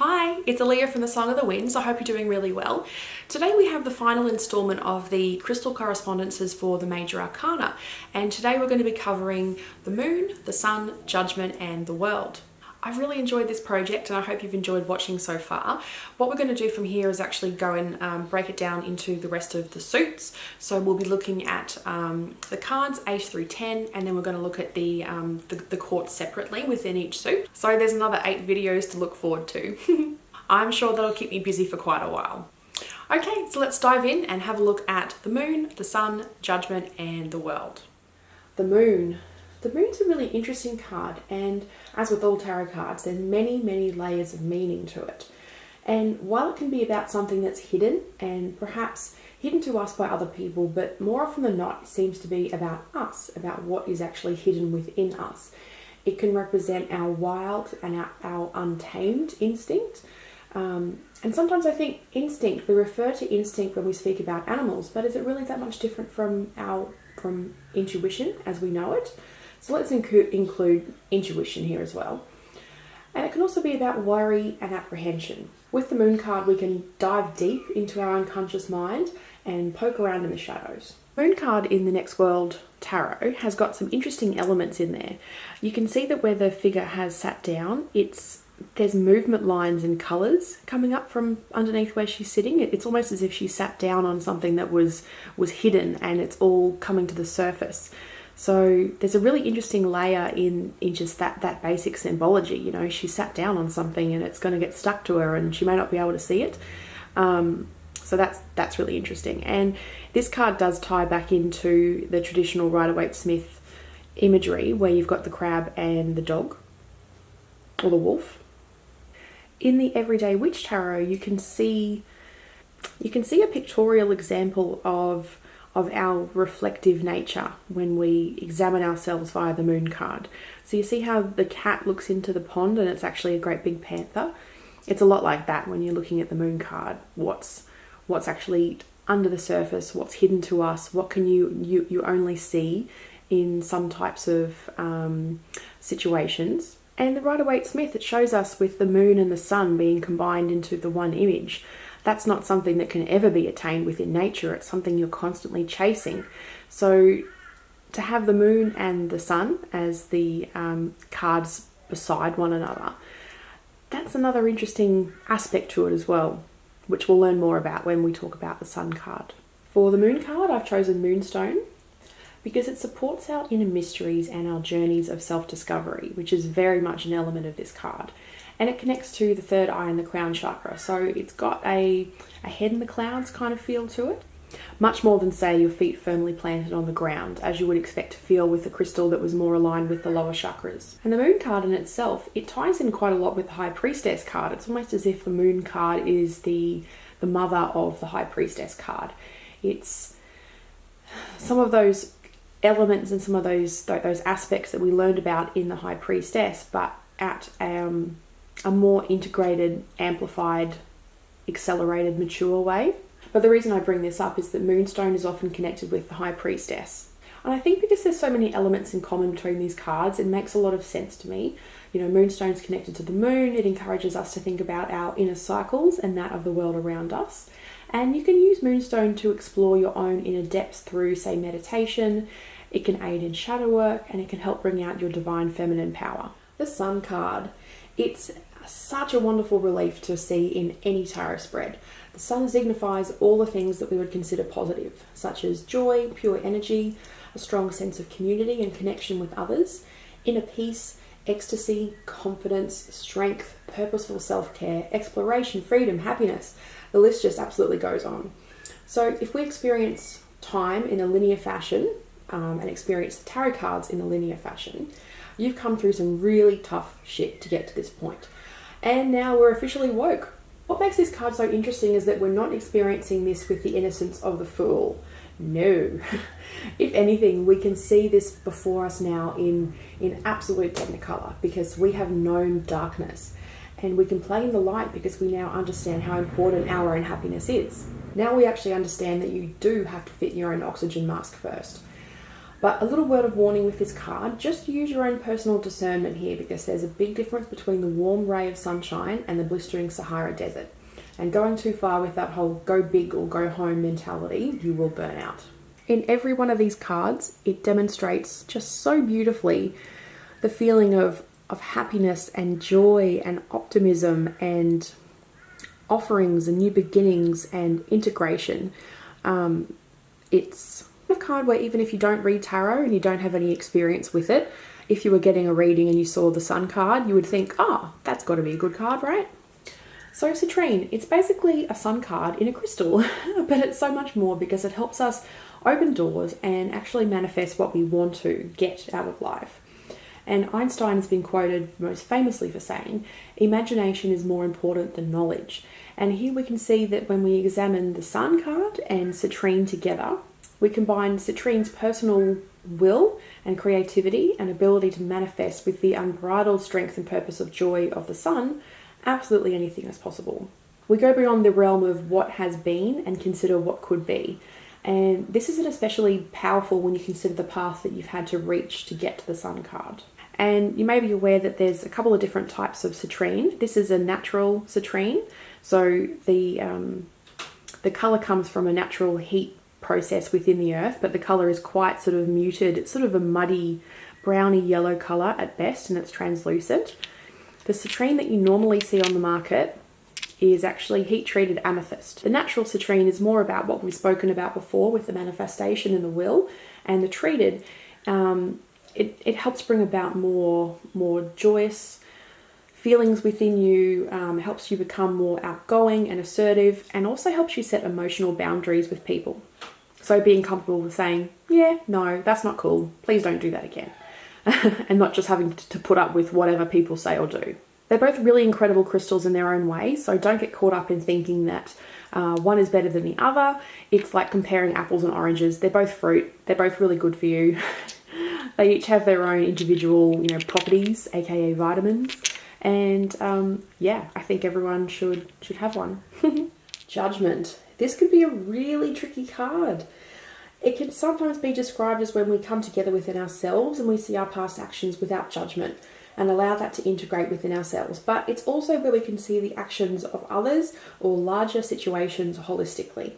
Hi, it's Aaliyah from the Song of the Winds. I hope you're doing really well. Today we have the final installment of the crystal correspondences for the Major Arcana, and today we're going to be covering the Moon, the Sun, Judgment and the World. I've really enjoyed this project and I hope you've enjoyed watching so far. What we're going to do from here is actually go and break it down into the rest of the suits. So we'll be looking at the cards 8 through 10, and then we're going to look at the courts separately within each suit. So there's another 8 videos to look forward to. I'm sure that'll keep me busy for quite a while. Okay, so let's dive in and have a look at the Moon, the Sun, Judgment and the World. The Moon. The Moon's a really interesting card, and as with all tarot cards, there's many layers of meaning to it. And while it can be about something that's hidden, and perhaps hidden to us by other people, but more often than not, it seems to be about us, about what is actually hidden within us. It can represent our wild and our untamed instinct. And sometimes I think instinct, we refer to instinct when we speak about animals, but is it really that much different from intuition as we know it? So let's include intuition here as well. And it can also be about worry and apprehension. With the Moon card, we can dive deep into our unconscious mind and poke around in the shadows. Moon card in the Next World Tarot has got some interesting elements in there. You can see that where the figure has sat down, there's movement lines and colours coming up from underneath where she's sitting. It's almost as if she sat down on something that was hidden and it's all coming to the surface. So there's a really interesting layer in just that basic symbology. You know, she sat down on something and it's going to get stuck to her and she may not be able to see it. So that's really interesting. And this card does tie back into the traditional Rider-Waite-Smith imagery where you've got the crab and the dog or the wolf. In the Everyday Witch Tarot, you can see a pictorial example of our reflective nature when we examine ourselves via the Moon card. So you see how the cat looks into the pond and it's actually a great big panther. It's a lot like that when you're looking at the Moon card. What's actually under the surface, what's hidden to us, what can you only see in some types of situations. And the Rider-Waite-Smith, it shows us with the Moon and the Sun being combined into the one image. That's not something that can ever be attained within nature. It's something you're constantly chasing. So to have the Moon and the Sun as the cards beside one another, that's another interesting aspect to it as well, which we'll learn more about when we talk about the Sun card. For the Moon card, I've chosen Moonstone because it supports our inner mysteries and our journeys of self-discovery, which is very much an element of this card. And it connects to the third eye and the crown chakra. So it's got a head in the clouds kind of feel to it. Much more than, say, your feet firmly planted on the ground, as you would expect to feel with a crystal that was more aligned with the lower chakras. And the Moon card in itself, it ties in quite a lot with the High Priestess card. It's almost as if the Moon card is the mother of the High Priestess card. It's some of those elements and some of those aspects that we learned about in the High Priestess, but at a more integrated, amplified, accelerated, mature way. But the reason I bring this up is that Moonstone is often connected with the High Priestess. And I think because there's so many elements in common between these cards, it makes a lot of sense to me. You know, Moonstone's connected to the Moon. It encourages us to think about our inner cycles and that of the world around us. And you can use Moonstone to explore your own inner depths through, say, meditation. It can aid in shadow work and it can help bring out your divine feminine power. The Sun card, it's such a wonderful relief to see in any tarot spread. The Sun signifies all the things that we would consider positive, such as joy, pure energy, a strong sense of community and connection with others, inner peace, ecstasy, confidence, strength, purposeful self-care, exploration, freedom, happiness. The list just absolutely goes on. So if we experience time in a linear fashion and experience the tarot cards in a linear fashion, you've come through some really tough shit to get to this point. And now we're officially woke. What makes this card so interesting is that we're not experiencing this with the innocence of the fool. No. If anything, we can see this before us now in absolute technicolor because we have known darkness. And we can play in the light because we now understand how important our own happiness is. Now we actually understand that you do have to fit your own oxygen mask first. But a little word of warning with this card, just use your own personal discernment here, because there's a big difference between the warm ray of sunshine and the blistering Sahara Desert. And going too far with that whole go big or go home mentality, you will burn out. In every one of these cards, it demonstrates just so beautifully the feeling of happiness and joy and optimism and offerings and new beginnings and integration. It's a card where even if you don't read tarot and you don't have any experience with it, if you were getting a reading and you saw the sun card, you would think, oh, that's got to be a good card, right? So citrine, it's basically a sun card in a crystal, but it's so much more because it helps us open doors and actually manifest what we want to get out of life. And Einstein has been quoted most famously for saying, imagination is more important than knowledge. And here we can see that when we examine the sun card and citrine together, we combine citrine's personal will and creativity and ability to manifest with the unbridled strength and purpose of joy of the sun. Absolutely anything is possible. We go beyond the realm of what has been and consider what could be. And this is especially powerful when you consider the path that you've had to reach to get to the sun card. And you may be aware that there's a couple of different types of citrine. This is a natural citrine. So the colour comes from a natural heat process within the earth, but the colour is quite sort of muted. It's sort of a muddy, browny yellow colour at best, and it's translucent. The citrine that you normally see on the market is actually heat-treated amethyst. The natural citrine is more about what we've spoken about before with the manifestation and the will, and the treated, it helps bring about more joyous feelings within you, helps you become more outgoing and assertive, and also helps you set emotional boundaries with people. So being comfortable with saying, yeah, no, that's not cool, please don't do that again. And not just having to put up with whatever people say or do. They're both really incredible crystals in their own way, so don't get caught up in thinking that one is better than the other. It's like comparing apples and oranges. They're both fruit. They're both really good for you. They each have their own individual, properties, aka vitamins. And yeah, I think everyone should have one. Judgment. This could be a really tricky card. It can sometimes be described as when we come together within ourselves and we see our past actions without judgment and allow that to integrate within ourselves. But it's also where we can see the actions of others or larger situations holistically.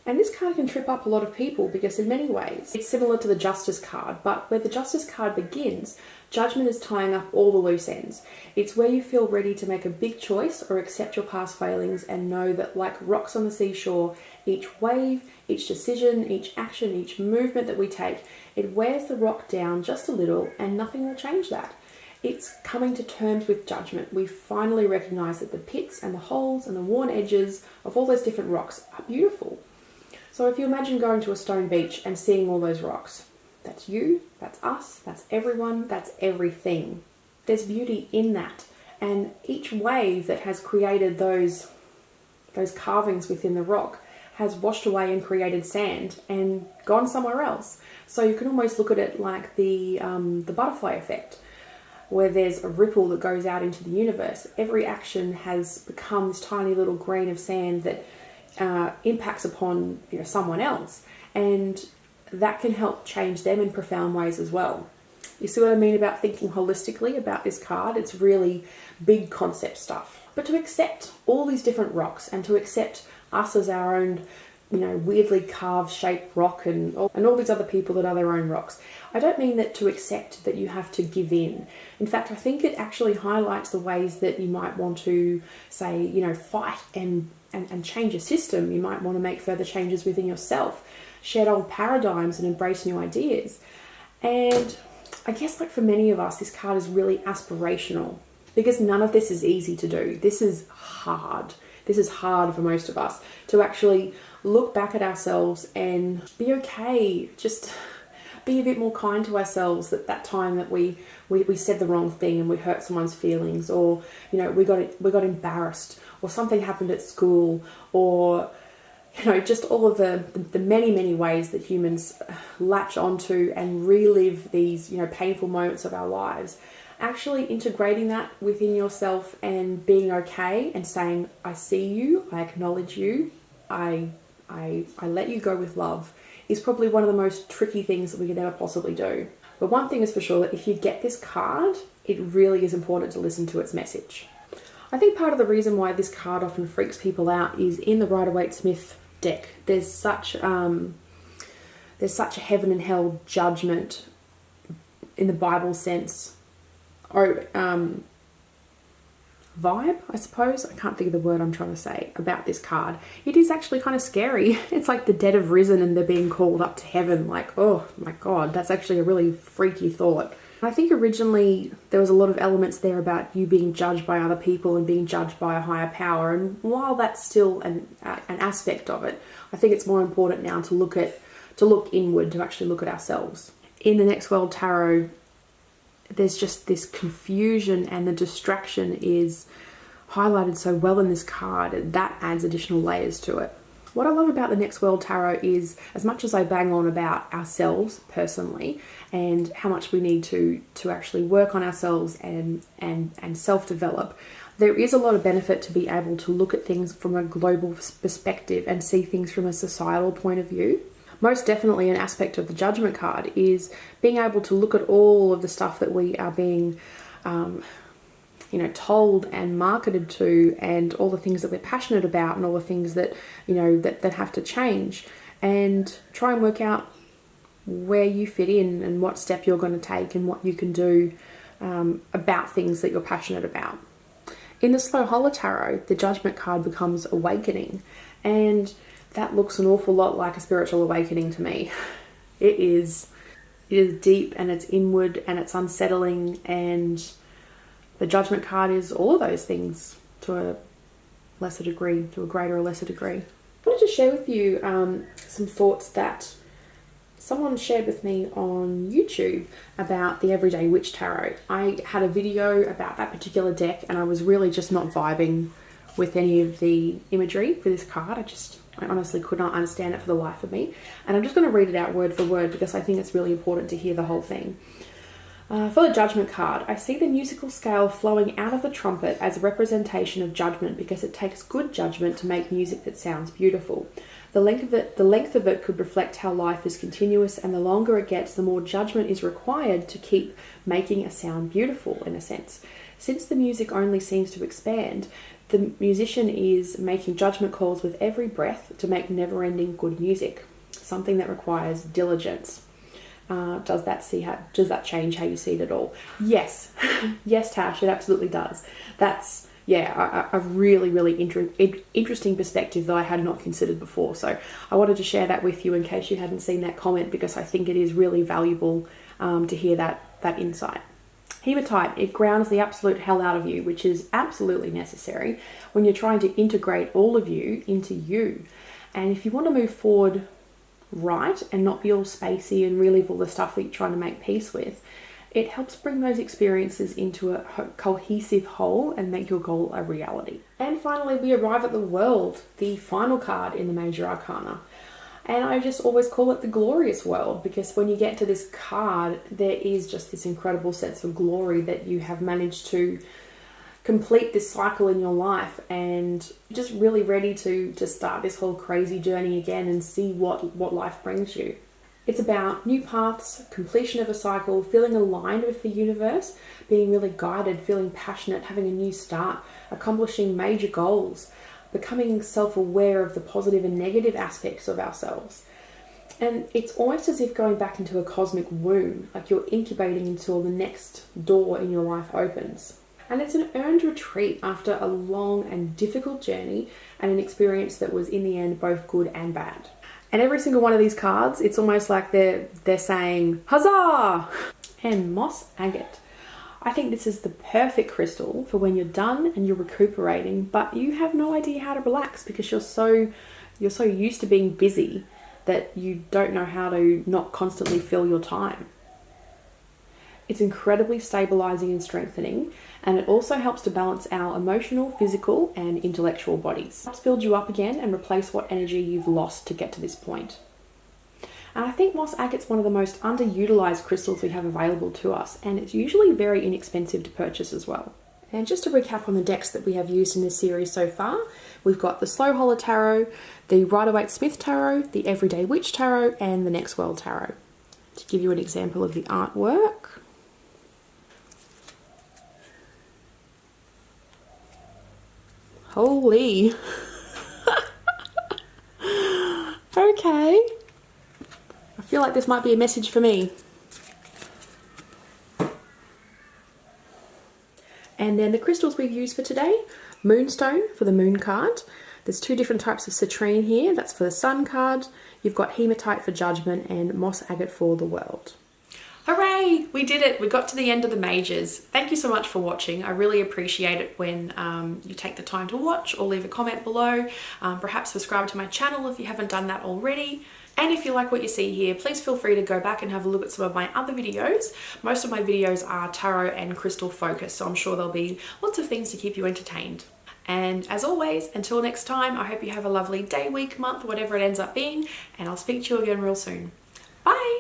And this card can trip up a lot of people because in many ways it's similar to the Justice card, but where the Justice card begins, judgment is tying up all the loose ends. It's where you feel ready to make a big choice or accept your past failings and know that like rocks on the seashore, each wave, each decision, each action, each movement that we take, it wears the rock down just a little and nothing will change that. It's coming to terms with judgment. We finally recognize that the pits and the holes and the worn edges of all those different rocks are beautiful. So if you imagine going to a stone beach and seeing all those rocks, that's you, that's us, that's everyone, that's everything. There's beauty in that. And each wave that has created those carvings within the rock has washed away and created sand and gone somewhere else. So you can almost look at it like the butterfly effect, where there's a ripple that goes out into the universe. Every action has become this tiny little grain of sand that impacts upon someone else, and that can help change them in profound ways as well. You see what I mean about thinking holistically about this card? It's really big concept stuff. But to accept all these different rocks and to accept us as our own weirdly carved shaped rock and all these other people that are their own rocks. I don't mean that to accept that you have to give in. In fact, I think it actually highlights the ways that you might want to say, fight and change a system. You might want to make further changes within yourself, shed old paradigms and embrace new ideas. And I guess for many of us, this card is really aspirational because none of this is easy to do. This is hard. This is hard for most of us to actually look back at ourselves and be okay. Just be a bit more kind to ourselves that time that we said the wrong thing and we hurt someone's feelings, or we got embarrassed, or something happened at school, or just all of the many ways that humans latch onto and relive these painful moments of our lives. Actually integrating that within yourself and being okay and saying, I see you, I acknowledge you, I let you go with love, is probably one of the most tricky things that we could ever possibly do. But one thing is for sure, that if you get this card, it really is important to listen to its message. I think part of the reason why this card often freaks people out is in the Rider-Waite-Smith deck, there's such a heaven and hell judgment in the Bible sense, or vibe, I suppose. I can't think of the word I'm trying to say about this card. It is actually kind of scary. It's like the dead have risen and they're being called up to heaven. Like, oh my God, that's actually a really freaky thought. I think originally there was a lot of elements there about you being judged by other people and being judged by a higher power. And while that's still an aspect of it, I think it's more important now to look inward, to actually look at ourselves. In the Next World Tarot, there's just this confusion, and the distraction is highlighted so well in this card. That adds additional layers to it. What I love about the Next World Tarot is, as much as I bang on about ourselves personally and how much we need to actually work on ourselves and self-develop, there is a lot of benefit to be able to look at things from a global perspective and see things from a societal point of view. Most definitely an aspect of the Judgment card is being able to look at all of the stuff that we are being told and marketed to, and all the things that we're passionate about, and all the things that, that have to change, and try and work out where you fit in and what step you're going to take and what you can do about things that you're passionate about. In the Slow Hollow Tarot, the Judgment card becomes Awakening, and that looks an awful lot like a spiritual awakening to me. It is deep, and it's inward, and it's unsettling, and the Judgment card is all of those things to a lesser degree, to a greater or lesser degree. I wanted to share with you some thoughts that someone shared with me on YouTube about the Everyday Witch Tarot. I had a video about that particular deck, and I was really just not vibing with any of the imagery for this card. I honestly could not understand it for the life of me. And I'm just going to read it out word for word because I think it's really important to hear the whole thing. For the Judgment card, I see the musical scale flowing out of the trumpet as a representation of judgment, because it takes good judgment to make music that sounds beautiful. The length of it could reflect how life is continuous, and the longer it gets, the more judgment is required to keep making a sound beautiful, in a sense. Since the music only seems to expand, the musician is making judgment calls with every breath to make never-ending good music, something that requires diligence. Does that change how you see it at all? Yes. Yes, Tash, it absolutely does. That's, a really, really interesting perspective that I had not considered before. So I wanted to share that with you in case you hadn't seen that comment, because I think it is really valuable to hear that insight. Hematite, it grounds the absolute hell out of you, which is absolutely necessary when you're trying to integrate all of you into you. And if you want to move forward right and not be all spacey and relive all the stuff that you're trying to make peace with, it helps bring those experiences into a cohesive whole and make your goal a reality. And finally, we arrive at the World, the final card in the Major Arcana. And I just always call it the glorious world, because when you get to this card, there is just this incredible sense of glory that you have managed to complete this cycle in your life, and just really ready to start this whole crazy journey again and see what life brings you. It's about new paths, completion of a cycle, feeling aligned with the universe, being really guided, feeling passionate, having a new start, accomplishing major goals, becoming self-aware of the positive and negative aspects of ourselves. And it's almost as if going back into a cosmic womb, like you're incubating until the next door in your life opens. And it's an earned retreat after a long and difficult journey, and an experience that was in the end both good and bad. And every single one of these cards, it's almost like they're saying, huzzah! And moss agate. I think this is the perfect crystal for when you're done and you're recuperating, but you have no idea how to relax because you're so used to being busy that you don't know how to not constantly fill your time. It's incredibly stabilizing and strengthening, and it also helps to balance our emotional, physical, and intellectual bodies. It helps build you up again and replace what energy you've lost to get to this point. And I think moss agate's one of the most underutilized crystals we have available to us, and it's usually very inexpensive to purchase as well. And just to recap on the decks that we have used in this series so far, we've got the Slow Hollow Tarot, the Rider-Waite-Smith Tarot, the Everyday Witch Tarot, and the Next World Tarot. To give you an example of the artwork. Holy. Okay. I feel like this might be a message for me. And then the crystals we've used for today, Moonstone for the Moon card. There's two different types of citrine here. That's for the Sun card. You've got Hematite for Judgment and Moss Agate for the World. Hooray! We did it! We got to the end of the majors. Thank you so much for watching. I really appreciate it when you take the time to watch, or leave a comment below. Perhaps subscribe to my channel if you haven't done that already. And if you like what you see here, please feel free to go back and have a look at some of my other videos. Most of my videos are tarot and crystal focused, so I'm sure there'll be lots of things to keep you entertained. And as always, until next time, I hope you have a lovely day, week, month, whatever it ends up being, and I'll speak to you again real soon. Bye!